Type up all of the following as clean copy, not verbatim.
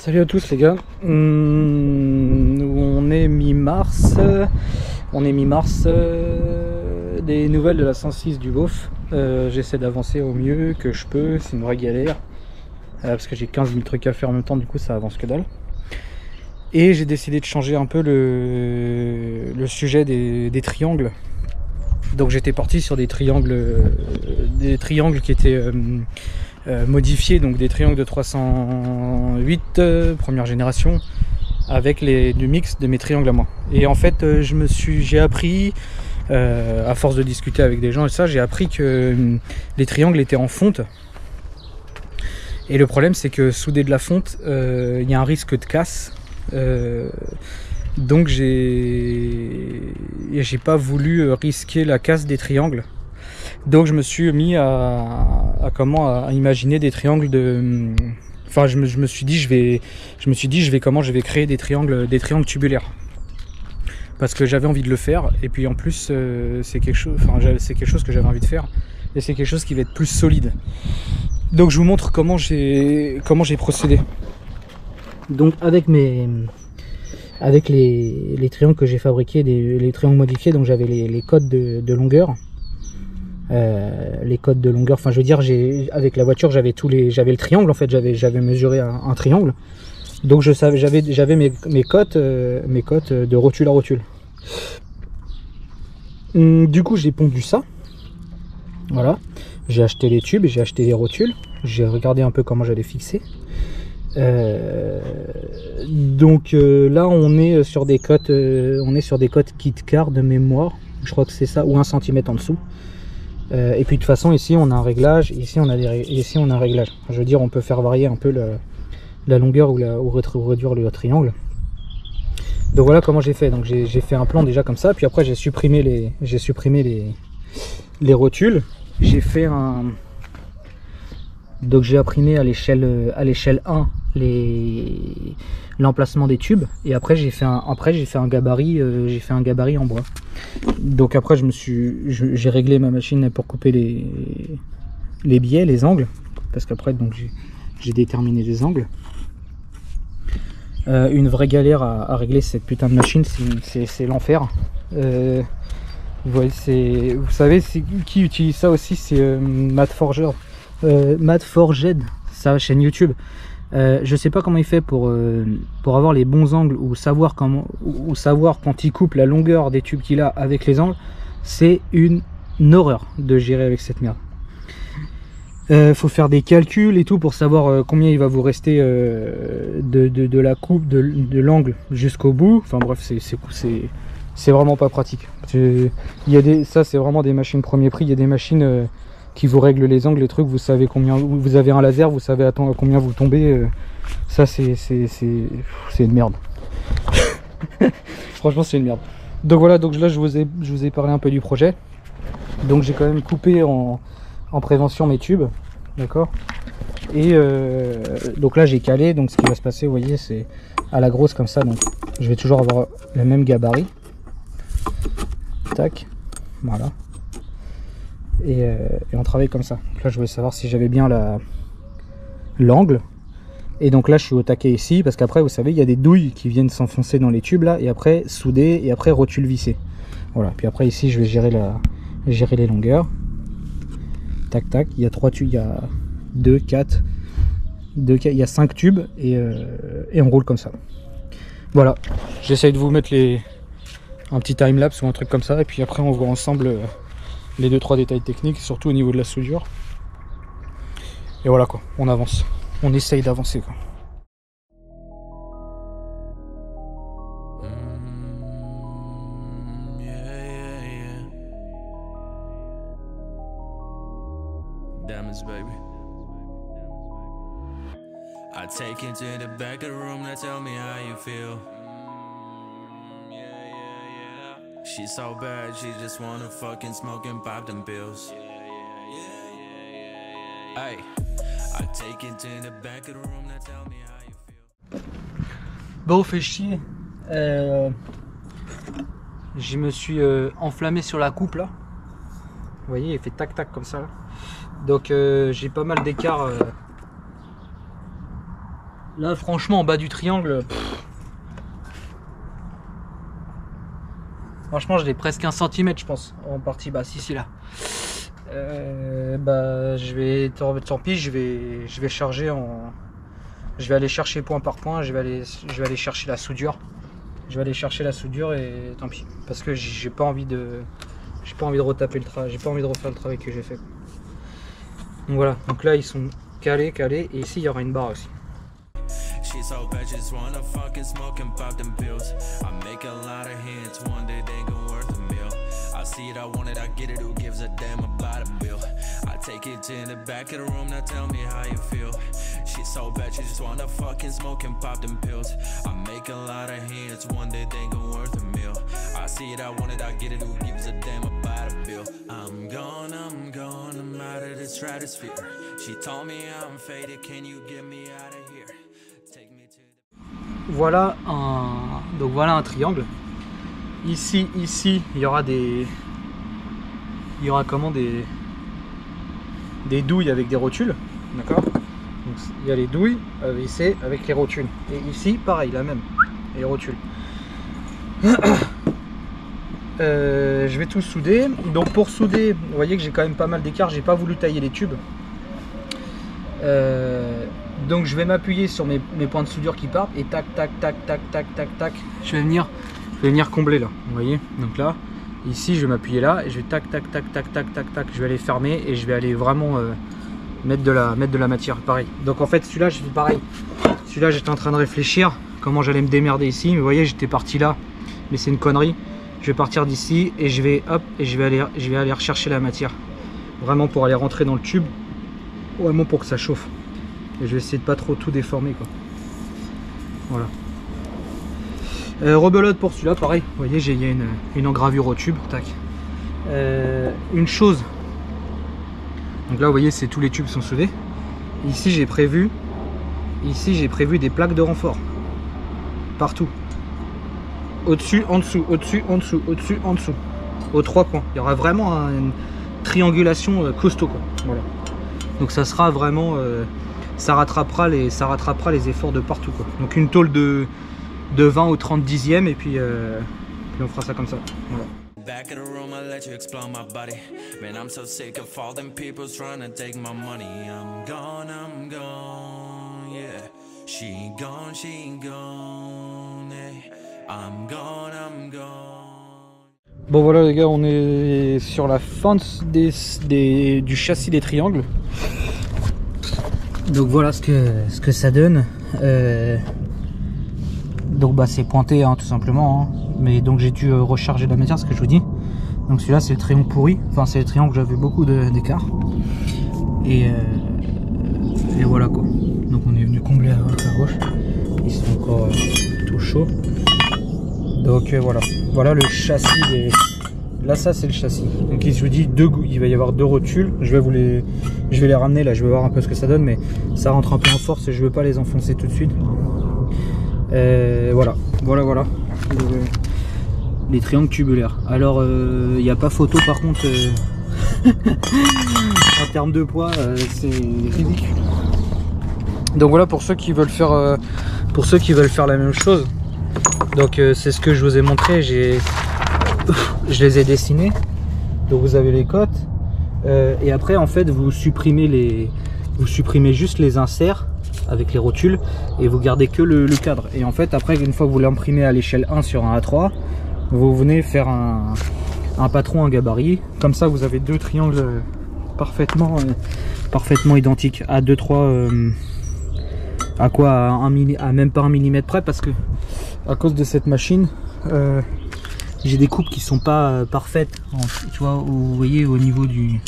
Salut à tous les gars, on est mi-mars, des nouvelles de la 106 du Beauf. J'essaie d'avancer au mieux que je peux, c'est une vraie galère, parce que j'ai 15 000 trucs à faire en même temps, du coup ça avance que dalle. Et j'ai décidé de changer un peu le sujet des triangles. Donc j'étais parti sur des triangles qui étaient modifiés, donc des triangles de 308 première génération, avec du mix de mes triangles à moi. Et en fait j'ai appris, à force de discuter avec des gens et ça, j'ai appris que les triangles étaient en fonte. Et le problème c'est que souder de la fonte, il y a un risque de casse. Donc j'ai pas voulu risquer la casse des triangles. Donc je me suis mis à imaginer des triangles de. Enfin, je me suis dit je vais créer des triangles tubulaires. Parce que j'avais envie de le faire, et puis en plus c'est quelque chose que j'avais envie de faire, et c'est quelque chose qui va être plus solide. Donc je vous montre comment j'ai procédé. Donc avec les triangles que j'ai fabriqués, les triangles modifiés, donc j'avais les codes de longueur. Enfin je veux dire, avec la voiture j'avais le triangle, en fait j'avais mesuré un triangle. Donc j'avais mes cotes de rotule à rotule. Du coup j'ai pondu ça. Voilà. J'ai acheté les tubes, j'ai acheté les rotules. J'ai regardé un peu comment j'allais fixer. Donc là on est sur des cotes kit car de mémoire, je crois que c'est ça, ou 1 cm en dessous. Et puis de toute façon ici on a un réglage, ici on a un réglage. Enfin, je veux dire, on peut faire varier un peu la longueur ou réduire le triangle. Donc voilà comment j'ai fait. Donc j'ai fait un plan déjà comme ça, puis après j'ai supprimé les rotules. J'ai fait donc j'ai imprimé à l'échelle 1 l'emplacement des tubes, et après j'ai fait un gabarit en bois. Donc après j'ai réglé ma machine pour couper les biais, les angles, parce qu'après donc j'ai déterminé les angles. Une vraie galère à régler cette putain de machine, c'est l'enfer. Vous savez qui utilise ça aussi, c'est Matt Forged, sa chaîne YouTube. Je sais pas comment il fait pour avoir les bons angles, ou savoir quand il coupe la longueur des tubes qu'il a avec les angles. C'est une horreur de gérer avec cette merde. Faut faire des calculs et tout pour savoir combien il va vous rester de la coupe de l'angle jusqu'au bout. Enfin bref, c'est vraiment pas pratique. Ça c'est vraiment des machines premier prix. Il y a des machines qui vous règlent les angles, les trucs, vous savez combien, vous avez un laser, vous savez à combien vous tombez. Ça c'est une merde. Franchement c'est une merde. Donc voilà, donc là je vous ai parlé un peu du projet. Donc j'ai quand même coupé en prévention mes tubes, d'accord. Et donc là j'ai calé. Donc ce qui va se passer, vous voyez, c'est à la grosse comme ça. Donc je vais toujours avoir le même gabarit. Tac, voilà. Et on travaille comme ça. Donc là je voulais savoir si j'avais bien l'angle. Et donc là je suis au taquet ici, parce qu'après vous savez il y a des douilles qui viennent s'enfoncer dans les tubes là, et après souder, et après rotule visser. Voilà, puis après ici je vais gérer les longueurs. Tac tac, il y a 3 tubes, il y a 2, 4, il y a 5 tubes, et on roule comme ça. Voilà, j'essaye de vous mettre un petit timelapse ou un truc comme ça, et puis après on voit ensemble les 2-3 détails techniques, surtout au niveau de la soudure. Et voilà quoi, on avance, on essaye d'avancer quoi. Diamonds, baby. I take you to the back of the room, now tell me how you feel. She's so bad, she just wanna fucking smoke and pop them pills. Hey, I take you to the back of the room, now tell me how you feel. Bon, fait chier. Je me suis enflammé sur la coupe là. Vous voyez, il fait tac tac comme ça là. Donc j'ai pas mal d'écart Là franchement en bas du triangle, franchement je l'ai presque 1 cm je pense en partie basse ici là. Bah je vais, tant pis, je vais charger en... Je vais aller chercher point par point, je vais aller chercher la soudure. Je vais aller chercher la soudure et tant pis. Parce que j'ai pas envie de retaper le travail, j'ai pas envie de refaire le travail que j'ai fait. Donc voilà, donc là ils sont calés, et ici il y aura une barre aussi. She's so bad, just wanna fucking smoke and pop them pills. I make a lot of hits, one day they gon' worth a meal. I see it, I want it, I get it, who gives a damn about a bill? I take it to the back of the room, now tell me how you feel. She's so bad, she just wanna fucking smoke and pop them pills. I make a lot of hits, one day they gon' worth a meal. I see it, I want it, I get it, who gives a damn about a bill? I'm gone, I'm out of the stratosphere. She told me I'm faded, can you get me out of here? Voilà un triangle. Ici, il y aura des douilles avec des rotules, d'accord. Donc il y a les douilles vissées avec les rotules. Et ici, pareil, la même, les rotules. Je vais tout souder. Donc pour souder, vous voyez que j'ai quand même pas mal d'écart. J'ai pas voulu tailler les tubes. Donc je vais m'appuyer sur mes points de soudure qui partent et tac tac tac tac tac tac tac. Je vais venir combler là. Vous voyez. Donc là, ici, je vais m'appuyer là et je vais tac tac tac tac tac tac tac. Je vais aller fermer et je vais aller vraiment mettre de la matière. Pareil. Donc en fait, celui-là, je fais pareil. Celui-là, j'étais en train de réfléchir comment j'allais me démerder ici. Mais vous voyez, j'étais parti là. Mais c'est une connerie. Je vais partir d'ici et je vais aller rechercher la matière. Vraiment pour aller rentrer dans le tube. Vraiment pour que ça chauffe. Et je vais essayer de pas trop tout déformer quoi. Voilà. Rebelote pour celui-là, pareil. Vous voyez, il y a une engravure au tube. Tac. Une chose. Donc là, vous voyez, c'est tous les tubes sont soudés. Ici, j'ai prévu des plaques de renfort. Partout. Au-dessus, en dessous, au-dessus, en dessous, au-dessus, en dessous. Aux 3 coins. Il y aura vraiment une triangulation costaud quoi. Voilà. Donc ça sera vraiment, ça rattrapera les efforts de partout quoi. Donc une tôle de 20 ou 30 dixièmes et puis on fera ça comme ça. Voilà. Back in the room, I let you explore my body. Man, I'm so sick of all them people trying to take my money. I'm gone, yeah. She gone, yeah. I'm gone. Bon voilà les gars, on est sur la fin du châssis des triangles. Donc voilà ce que ça donne. Donc bah c'est pointé hein, tout simplement hein. Mais donc j'ai dû recharger de la matière, ce que je vous dis. Donc celui-là c'est le triangle pourri. Enfin c'est le triangle où j'avais beaucoup d'écart. Et voilà quoi. Donc on est venu combler à gauche. Ils sont encore tout chauds. Donc voilà. Voilà le châssis des... Là ça c'est le châssis. Donc je vous dis il va y avoir 2 rotules. Je vais les ramener là, je vais voir un peu ce que ça donne, mais ça rentre un peu en force et je veux pas les enfoncer tout de suite. Voilà. Les triangles tubulaires. Alors il n'y a pas photo par contre en termes de poids c'est ridicule. Donc voilà pour ceux qui veulent faire la même chose. Donc c'est ce que je vous ai montré, je les ai dessinés. Donc vous avez les cotes et après en fait vous supprimez juste les inserts avec les rotules et vous gardez que le cadre. Et en fait après une fois que vous l'imprimez à l'échelle 1 sur un A3, vous venez faire un patron, un gabarit. Comme ça vous avez 2 triangles parfaitement identiques à 2-3 à même pas 1 mm près, parce que à cause de cette machine j'ai des coupes qui sont pas parfaites, tu vois, vous voyez au niveau du...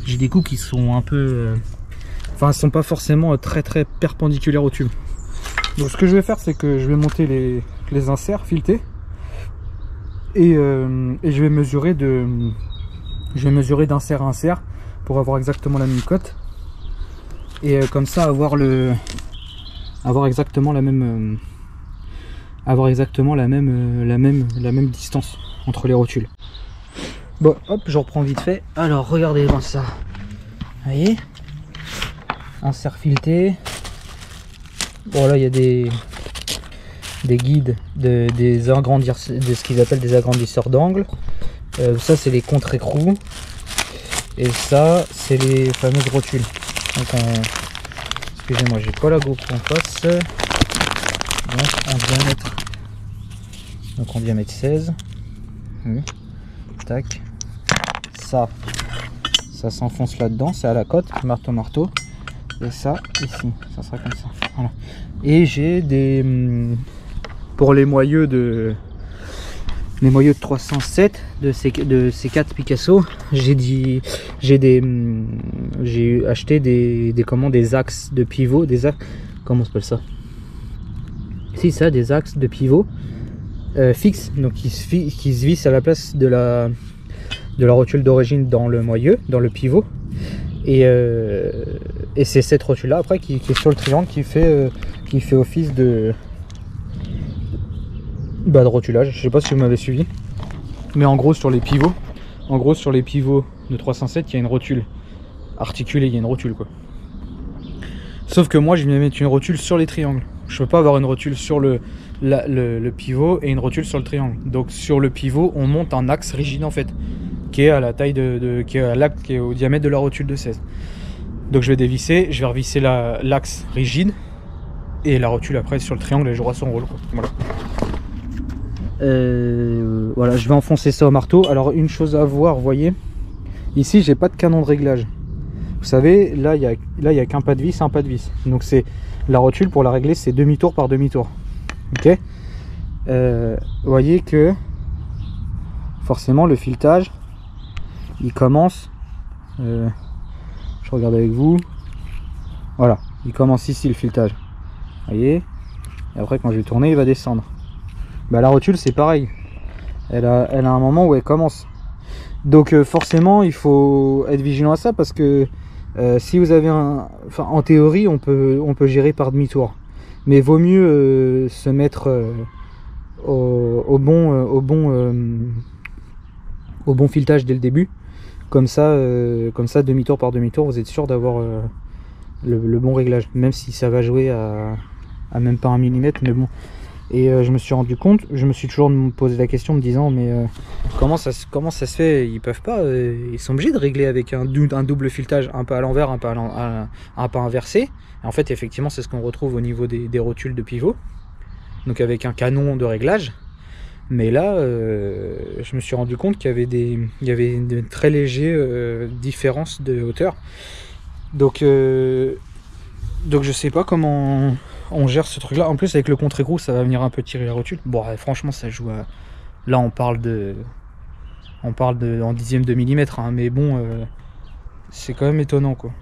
J'ai des coupes qui sont un peu... Enfin, elles sont pas forcément très perpendiculaires au tube. Donc ce que je vais faire, c'est que je vais monter les inserts filetés. Et je vais mesurer d'insert à insert pour avoir exactement la même cote. Et comme ça, avoir exactement la même... la même distance entre les rotules. Bon, hop, je reprends vite fait. Alors, regardez-moi ça. Vous voyez, insert fileté. Bon là il y a des guides des agrandisseurs, de ce qu'ils appellent des agrandisseurs d'angle. Ça c'est les contre-écrous. Et ça c'est les fameuses rotules. Donc excusez-moi, j'ai pas la GoPro en face. Donc en diamètre 16. Tac. Ça s'enfonce là-dedans, c'est à la cote, marteau. Et ça ici, ça sera comme ça. Voilà. Et j'ai des pour les moyeux de 307 de ces 4 Picasso, j'ai acheté des axes de pivot, comment on s'appelle ça? Si, ça, des axes de pivot fixes, donc qui se vissent à la place de la rotule d'origine dans le moyeu, dans le pivot. Et c'est cette rotule là après qui est sur le triangle qui fait office de rotulage. Je sais pas si vous m'avez suivi, mais en gros sur les pivots de 307 il y a une rotule articulée, il y a une rotule quoi. Sauf que moi je viens mettre une rotule sur les triangles. Je peux pas avoir une rotule sur le pivot et une rotule sur le triangle. Donc sur le pivot on monte un axe rigide en fait, qui est à la taille qui est au diamètre de la rotule de 16. Donc je vais dévisser, je vais revisser l'axe rigide et la rotule après sur le triangle et j'aurai son rôle quoi. Voilà. Voilà, je vais enfoncer ça au marteau. Alors une chose à voir, vous voyez, ici j'ai pas de canon de réglage. Vous savez, là il y a qu'un pas de vis, un pas de vis. Donc c'est la rotule pour la régler, c'est demi-tour par demi-tour. Ok. Vous voyez que forcément le filetage il commence, je regarde avec vous, voilà, il commence ici le filetage, vous voyez, et après quand je vais tourner il va descendre. La rotule c'est pareil, elle a un moment où elle commence, donc forcément il faut être vigilant à ça, parce que si vous avez en théorie on peut gérer par demi-tour, mais vaut mieux se mettre au bon filetage dès le début. Comme ça demi-tour par demi-tour, vous êtes sûr d'avoir le bon réglage, même si ça va jouer à même pas 1 mm, mais bon. Et je me suis rendu compte, je me suis toujours posé la question, me disant mais comment ça se fait, ils peuvent pas, ils sont obligés de régler avec un double filetage, un pas à l'envers, un pas inversé. Et en fait effectivement c'est ce qu'on retrouve au niveau des rotules de pivot, donc avec un canon de réglage. Mais là, je me suis rendu compte qu'il y avait de très légères différences de hauteur. Donc je sais pas comment on gère ce truc-là. En plus, avec le contre-écrou, ça va venir un peu tirer la rotule. Bon, franchement, ça joue à... Là, on parle en dixième de millimètre, hein, mais bon, c'est quand même étonnant, quoi.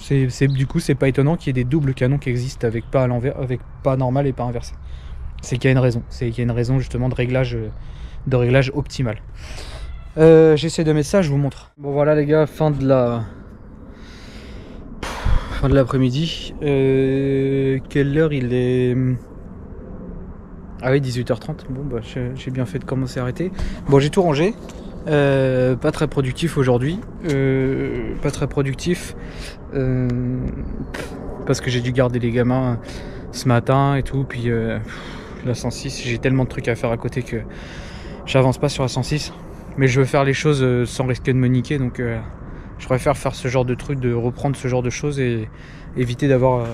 Du coup, c'est pas étonnant qu'il y ait des doubles canons qui existent avec pas à l'envers, avec pas normal et pas inversé. C'est qu'il y a une raison. C'est qu'il y a une raison justement de réglage optimal. J'essaie de mettre ça, je vous montre. Bon voilà les gars, fin de l'après-midi. Quelle heure il est? Ah oui, 18h30. Bon bah j'ai bien fait de commencer à arrêter. Bon, j'ai tout rangé. Pas très productif aujourd'hui. Pas très productif. Parce que j'ai dû garder les gamins ce matin et tout. Puis la 106, j'ai tellement de trucs à faire à côté que j'avance pas sur la 106. Mais je veux faire les choses sans risquer de me niquer. Donc je préfère faire ce genre de truc, de reprendre ce genre de choses et éviter d'avoir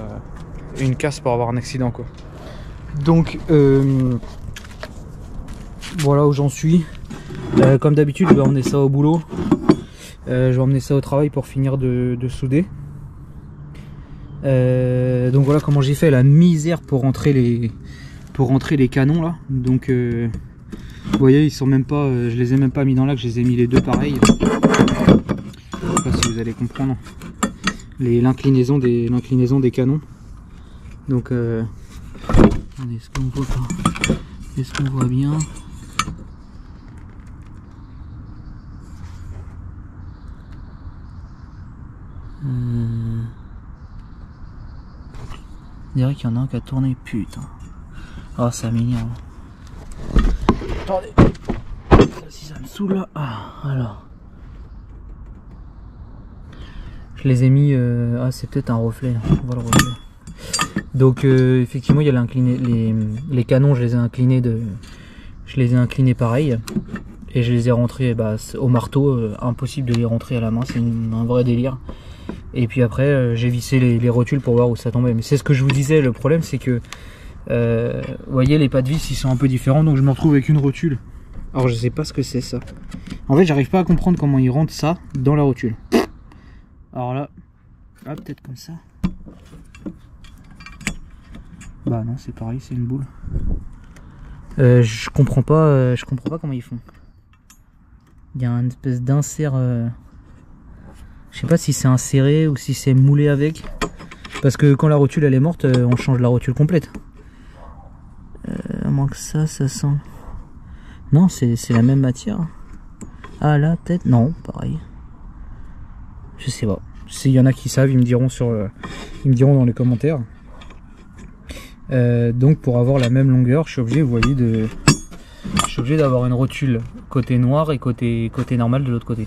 une casse pour avoir un accident, quoi. Donc voilà où j'en suis. Comme d'habitude, je vais emmener ça au boulot. Je vais emmener ça au travail pour finir de souder. Donc voilà comment j'ai fait la misère pour rentrer les canons là. Donc vous voyez, ils sont même pas, je les ai même pas mis dans l'axe, je les ai mis les deux pareils. Je sais pas si vous allez comprendre l'inclinaison des canons. Donc est-ce qu'on voit pas, est-ce qu'on voit bien? Je dirais qu'il y en a un qui a tourné, putain. Oh, ça m'énerve. Attendez. Si ça me saoule là. Ah, alors. Je les ai mis. Ah, c'est peut-être un reflet. On voit le reflet. Donc effectivement il y a les canons, je les ai inclinés pareil. Et je les ai rentrés au marteau, impossible de les rentrer à la main, c'est un vrai délire. Et puis après j'ai vissé les rotules pour voir où ça tombait. Mais c'est ce que je vous disais, le problème c'est que vous voyez les pas de vis ils sont un peu différents, donc je me retrouve avec une rotule. Alors je sais pas ce que c'est ça. En fait j'arrive pas à comprendre comment ils rentrent ça dans la rotule. Alors là, ah, peut-être comme ça. Bah non c'est pareil, c'est une boule. Je comprends pas comment ils font. Il y a une espèce d'insert. Je sais pas si c'est inséré ou si c'est moulé avec. Parce que quand la rotule elle est morte, on change la rotule complète. À moins que ça sent. Non, c'est la même matière. Ah là, peut-être. Non, pareil. Je sais pas. S'il y en a qui savent, ils me diront dans les commentaires. Donc pour avoir la même longueur, je suis obligé, vous voyez, je suis obligé d'avoir une rotule côté noir et côté normal de l'autre côté.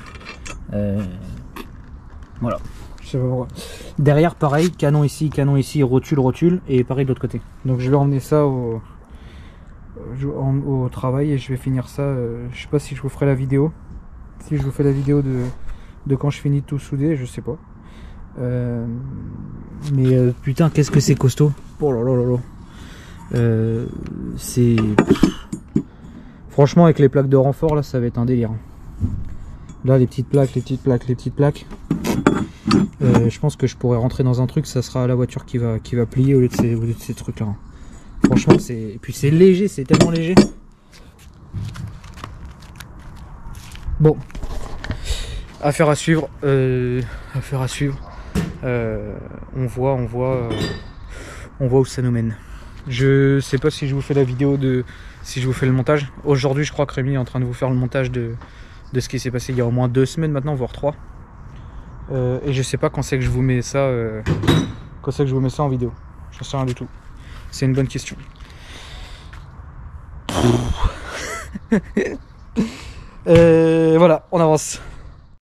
Voilà. Je sais pas pourquoi. Derrière, pareil, canon ici, rotule, et pareil de l'autre côté. Donc je vais emmener ça au travail et je vais finir ça. Je sais pas si je vous ferai la vidéo. Si je vous fais la vidéo de quand je finis de tout souder, je sais pas. Mais putain, qu'est-ce que c'est costaud. Oh là là là là. C'est... Franchement, avec les plaques de renfort, là, ça va être un délire. Là, les petites plaques. Je pense que je pourrais rentrer dans un truc, ça sera la voiture qui va plier au lieu de ces trucs-là. Franchement, et puis c'est léger, c'est tellement léger. Bon. Affaire à suivre. On voit où ça nous mène. Je sais pas si je vous fais la vidéo si je vous fais le montage. Aujourd'hui, je crois que Rémi est en train de vous faire le montage de ce qui s'est passé il y a au moins 2 semaines maintenant, voire 3. Et je sais pas quand c'est que je vous mets ça en vidéo. J'en sais rien du tout. C'est une bonne question. Voilà, on avance.